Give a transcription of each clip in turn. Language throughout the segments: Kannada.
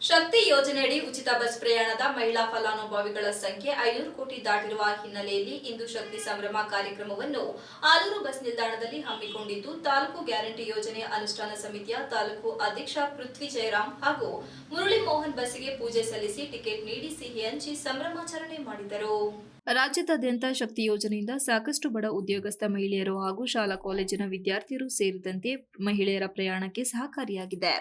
ಶಕ್ತಿ ಯೋಜನೆಯಡಿ ಉಚಿತ ಬಸ್ ಪ್ರಯಾಣದ ಮಹಿಳಾ ಫಲಾನುಭವಿಗಳ ಸಂಖ್ಯೆ 500 ಕೋಟಿ ದಾಟಿರುವ ಹಿನ್ನೆಲೆಯಲ್ಲಿ ಇಂದು ಶಕ್ತಿ ಸಂಭ್ರಮ ಕಾರ್ಯಕ್ರಮವನ್ನು ಆಲೂರು ಬಸ್ ನಿಲ್ದಾಣದಲ್ಲಿ ಹಮ್ಮಿಕೊಂಡಿದ್ದು, ತಾಲೂಕು ಗ್ಯಾರಂಟಿ ಯೋಜನೆ ಅನುಷ್ಠಾನ ಸಮಿತಿಯ ತಾಲೂಕು ಅಧ್ಯಕ್ಷ ಪೃಥ್ವಿ ಜಯರಾಮ್ ಹಾಗೂ ಮುರಳಿ ಮೋಹನ್ ಬಸ್ಸಿಗೆ ಪೂಜೆ ಸಲ್ಲಿಸಿ ಟಿಕೆಟ್ ನೀಡಿ ಸಿಹಿ ಹಂಚಿ ಸಂಭ್ರಮಾಚರಣೆ ಮಾಡಿದರು. ರಾಜ್ಯದಾದ್ಯಂತ ಶಕ್ತಿ ಯೋಜನೆಯಿಂದ ಸಾಕಷ್ಟು ಬಡ ಉದ್ಯೋಗಸ್ಥ ಮಹಿಳೆಯರು ಹಾಗೂ ಶಾಲಾ ಕಾಲೇಜಿನ ವಿದ್ಯಾರ್ಥಿಯರು ಸೇರಿದಂತೆ ಮಹಿಳೆಯರ ಪ್ರಯಾಣಕ್ಕೆ ಸಹಕಾರಿಯಾಗಿದೆ.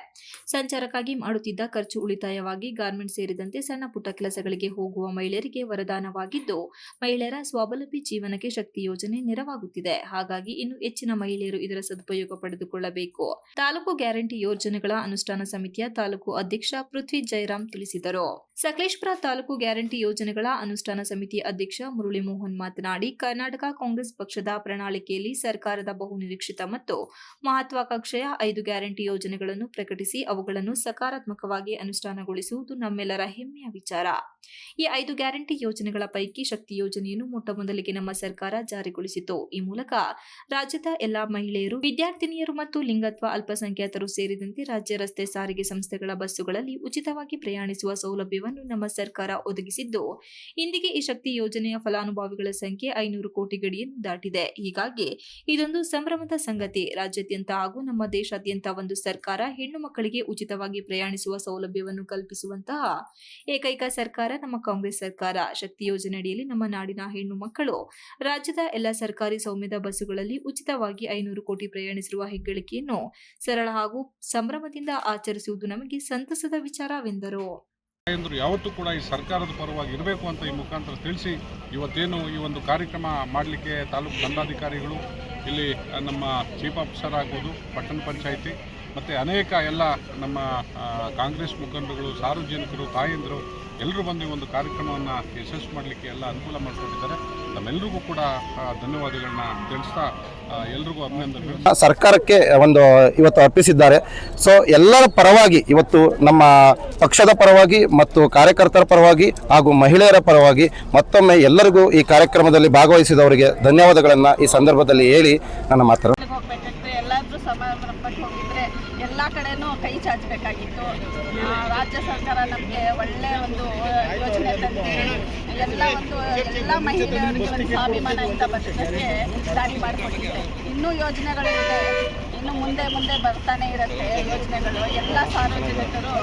ಸಂಚಾರಕ್ಕಾಗಿ ಮಾಡುತ್ತಿದ್ದ ಖರ್ಚು ಉಳಿತಾಯವಾಗಿ ಗಾರ್ಮೆಂಟ್ ಸೇರಿದಂತೆ ಸಣ್ಣ ಪುಟ್ಟ ಕೆಲಸಗಳಿಗೆ ಹೋಗುವ ಮಹಿಳೆಯರಿಗೆ ವರದಾನವಾಗಿದ್ದು, ಮಹಿಳೆಯರ ಸ್ವಾವಲಂಬಿ ಜೀವನಕ್ಕೆ ಶಕ್ತಿ ಯೋಜನೆ ನೆರವಾಗುತ್ತಿದೆ. ಹಾಗಾಗಿ ಇನ್ನು ಹೆಚ್ಚಿನ ಮಹಿಳೆಯರು ಇದರ ಸದುಪಯೋಗ ಪಡೆದುಕೊಳ್ಳಬೇಕು. ತಾಲೂಕು ಗ್ಯಾರಂಟಿ ಯೋಜನೆಗಳ ಅನುಷ್ಠಾನ ಸಮಿತಿಯ ತಾಲೂಕು ಅಧ್ಯಕ್ಷ ಪೃಥ್ವಿ ಜಯರಾಮ್ ತಿಳಿಸಿದರು. ಸಕಲೇಶಪುರ ತಾಲೂಕು ಗ್ಯಾರಂಟಿ ಯೋಜನೆಗಳ ಅನುಷ್ಠಾನ ಸಮಿತಿ ಅಧ್ಯಕ್ಷ ಮುರಳಿ ಮೋಹನ್ ಮಾತನಾಡಿ, ಕರ್ನಾಟಕ ಕಾಂಗ್ರೆಸ್ ಪಕ್ಷದ ಪ್ರಣಾಳಿಕೆಯಲ್ಲಿ ಸರ್ಕಾರದ ಬಹುನಿರೀಕ್ಷಿತ ಮತ್ತು ಮಹತ್ವಾಕಾಂಕ್ಷೆಯ 5 ಗ್ಯಾರಂಟಿ ಯೋಜನೆಗಳನ್ನು ಪ್ರಕಟಿಸಿ ಅವುಗಳನ್ನು ಸಕಾರಾತ್ಮಕವಾಗಿ ಅನುಷ್ಠಾನಗೊಳಿಸುವುದು ನಮ್ಮೆಲ್ಲರ ಹೆಮ್ಮೆಯ ವಿಚಾರ. ಈ 5 ಗ್ಯಾರಂಟಿ ಯೋಜನೆಗಳ ಪೈಕಿ ಶಕ್ತಿ ಯೋಜನೆಯನ್ನು ಮೊಟ್ಟಮೊದಲಿಗೆ ನಮ್ಮ ಸರ್ಕಾರ ಜಾರಿಗೊಳಿಸಿತು. ಈ ಮೂಲಕ ರಾಜ್ಯದ ಎಲ್ಲಾ ಮಹಿಳೆಯರು, ವಿದ್ಯಾರ್ಥಿನಿಯರು ಮತ್ತು ಲಿಂಗತ್ವ ಅಲ್ಪಸಂಖ್ಯಾತರು ಸೇರಿದಂತೆ ರಾಜ್ಯ ರಸ್ತೆ ಸಾರಿಗೆ ಸಂಸ್ಥೆಗಳ ಬಸ್ಸುಗಳಲ್ಲಿ ಉಚಿತವಾಗಿ ಪ್ರಯಾಣಿಸುವ ಸೌಲಭ್ಯವನ್ನು ನಮ್ಮ ಸರ್ಕಾರ ಒದಗಿಸಿದ್ದು, ಇಂದಿಗೆ ಈ ಶಕ್ತಿ ಯೋಜನೆಯ ಫಲಾನುಭವಿಗಳ ಸಂಖ್ಯೆ 500 ಕೋಟಿ ಗಡಿಯನ್ನು ದಾಟಿದೆ. ಹೀಗಾಗಿ ಇದೊಂದು ಸಂಭ್ರಮದ ಸಂಗತಿ. ರಾಜ್ಯಾದ್ಯಂತ ಹಾಗೂ ನಮ್ಮ ದೇಶಾದ್ಯಂತ ಒಂದು ಸರ್ಕಾರ ಹೆಣ್ಣು ಮಕ್ಕಳಿಗೆ ಉಚಿತವಾಗಿ ಪ್ರಯಾಣಿಸುವ ಸೌಲಭ್ಯವನ್ನು ಕಲ್ಪಿಸುವಂತಹ ಏಕೈಕ ಸರ್ಕಾರ ನಮ್ಮ ಕಾಂಗ್ರೆಸ್ ಸರ್ಕಾರ. ಶಕ್ತಿ ಯೋಜನೆಯಡಿಯಲ್ಲಿ ನಮ್ಮ ನಾಡಿನ ಹೆಣ್ಣು ಮಕ್ಕಳು ರಾಜ್ಯದ ಎಲ್ಲ ಸರ್ಕಾರಿ ಸ್ವಾಮ್ಯದ ಬಸ್ಸುಗಳಲ್ಲಿ ಉಚಿತವಾಗಿ 500 ಕೋಟಿ ಪ್ರಯಾಣಿಸಿರುವ ಹೆಗ್ಗಳಿಕೆಯನ್ನು ಸರಳ ಹಾಗೂ ಸಂಭ್ರಮದಿಂದ ಆಚರಿಸುವುದು ನಮಗೆ ಸಂತಸದ ವಿಚಾರವೆಂದರು. ಯಾವತ್ತೂ ಕೂಡ ಈ ಸರ್ಕಾರದ ಪರವಾಗಿ ಇರಬೇಕು ಅಂತ ಈ ಮುಖಾಂತರ ತಿಳಿಸಿ ಇವತ್ತೇನು ಈ ಒಂದು ಕಾರ್ಯಕ್ರಮ ಮಾಡಲಿಕ್ಕೆ ತಾಲೂಕು ದಂಡಾಧಿಕಾರಿಗಳು, ಇಲ್ಲಿ ನಮ್ಮ ಚೀಫ್ ಆಫೀಸರ್ ಆಗ್ಬೋದು, ಪಟ್ಟಣ ಪಂಚಾಯಿತಿ ಮತ್ತು ಅನೇಕ ಎಲ್ಲ ನಮ್ಮ ಕಾಂಗ್ರೆಸ್ ಮುಖಂಡರುಗಳು, ಸಾರ್ವಜನಿಕರು, ತಾಯಂದಿರು ಎಲ್ಲರೂ ಬಂದು ಈ ಒಂದು ಕಾರ್ಯಕ್ರಮವನ್ನು ಯಶಸ್ವಿ ಮಾಡಲಿಕ್ಕೆ ಎಲ್ಲ ಅನುಕೂಲ ಮಾಡಿಕೊಟ್ಟಿದ್ದಾರೆ. ನಮ್ಮೆಲ್ಲರಿಗೂ ಕೂಡ ಧನ್ಯವಾದಗಳನ್ನ ತಿಳಿಸ್ತಾ ಎಲ್ರಿಗೂ ಅಭಿನಂದನೆಗಳು. ಸರ್ಕಾರಕ್ಕೆ ಒಂದು ಇವತ್ತು ಅರ್ಪಿಸಿದ್ದಾರೆ. ಸೊ ಎಲ್ಲರ ಪರವಾಗಿ ಇವತ್ತು ನಮ್ಮ ಪಕ್ಷದ ಪರವಾಗಿ ಮತ್ತು ಕಾರ್ಯಕರ್ತರ ಪರವಾಗಿ ಹಾಗೂ ಮಹಿಳೆಯರ ಪರವಾಗಿ ಮತ್ತೊಮ್ಮೆ ಎಲ್ಲರಿಗೂ ಈ ಕಾರ್ಯಕ್ರಮದಲ್ಲಿ ಭಾಗವಹಿಸಿದವರಿಗೆ ಧನ್ಯವಾದಗಳನ್ನು ಈ ಸಂದರ್ಭದಲ್ಲಿ ಹೇಳಿ ನನ್ನ ಮಾತನ್ನು ಎಲ್ಲಾದರೂ ಸಮಾರಂಭಕ್ಕೆ ಹೋಗಿದ್ರೆ ಎಲ್ಲ ಕಡೆನೂ ಕೈ ಚಾಚಬೇಕಾಗಿತ್ತು. ರಾಜ್ಯ ಸರ್ಕಾರ ನಮಗೆ ಒಳ್ಳೆಯ ಒಂದು ಯೋಜನೆ ತಂದು ಎಲ್ಲ ಮಹಿಳೆಯರಿಗೆ ಒಂದು ಸ್ವಾಭಿಮಾನದಿಂದ ಬದುಕಕ್ಕೆ ದಾರಿ ಮಾಡಿಕೊಟ್ಟಿದೆ. ಇನ್ನೂ ಯೋಜನೆಗಳಿದೆ, ಇನ್ನು ಮುಂದೆ ಬರ್ತಾನೆ ಇರುತ್ತೆ ಯೋಜನೆಗಳು. ಎಲ್ಲ ಸಾರ್ವಜನಿಕರು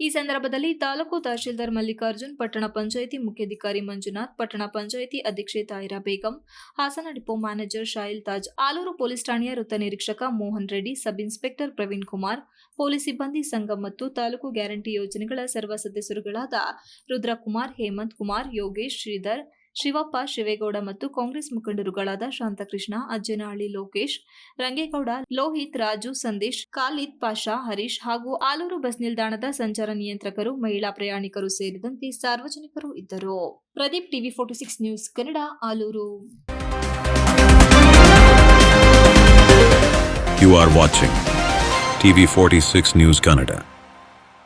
ಈ ಸಂದರ್ಭದಲ್ಲಿ ತಾಲೂಕು ತಹಶೀಲ್ದಾರ್ ಮಲ್ಲಿಕಾರ್ಜುನ್, ಪಟ್ಟಣ ಪಂಚಾಯಿತಿ ಮುಖ್ಯಾಧಿಕಾರಿ ಮಂಜುನಾಥ್, ಪಟ್ಟಣ ಪಂಚಾಯಿತಿ ಅಧ್ಯಕ್ಷೆ Tahira Begum, Hassan depot manager Shail Taj, Alur police ಠಾಣೆಯ ವೃತ್ತ ನಿರೀಕ್ಷಕ Mohan Reddy, sub inspector Praveen Kumar, police ಸಿಬ್ಬಂದಿ ಸಂಘ ಮತ್ತು ತಾಲೂಕು ಗ್ಯಾರಂಟಿ ಯೋಜನೆಗಳ ಸರ್ವ ಸದಸ್ಯರುಗಳಾದ ರುದ್ರಕುಮಾರ್, ಹೇಮಂತ್ ಕುಮಾರ್, ಯೋಗೇಶ್, ಶ್ರೀಧರ್, ಶಿವಪ್ಪ, ಶಿವೇಗೌಡ ಮತ್ತು ಕಾಂಗ್ರೆಸ್ ಮುಖಂಡರುಗಳಾದ ಶಾಂತಕೃಷ್ಣ, ಅಜ್ಜನಹಳ್ಳಿ ಲೋಕೇಶ್, ರಂಗೇಗೌಡ, ಲೋಹಿತ್, ರಾಜು, ಸಂದೇಶ್, ಖಾಲಿದ್, ಪಾಷಾ, ಹರೀಶ್ ಹಾಗೂ ಆಲೂರು ಬಸ್ ನಿಲ್ದಾಣದ ಸಂಚಾರ ನಿಯಂತ್ರಕರು, ಮಹಿಳಾ ಪ್ರಯಾಣಿಕರು ಸೇರಿದಂತೆ ಸಾರ್ವಜನಿಕರು ಇದ್ದರು. Pradeep, TV 46 news Kannada, Alur. You are watching TV 46 News Kannada.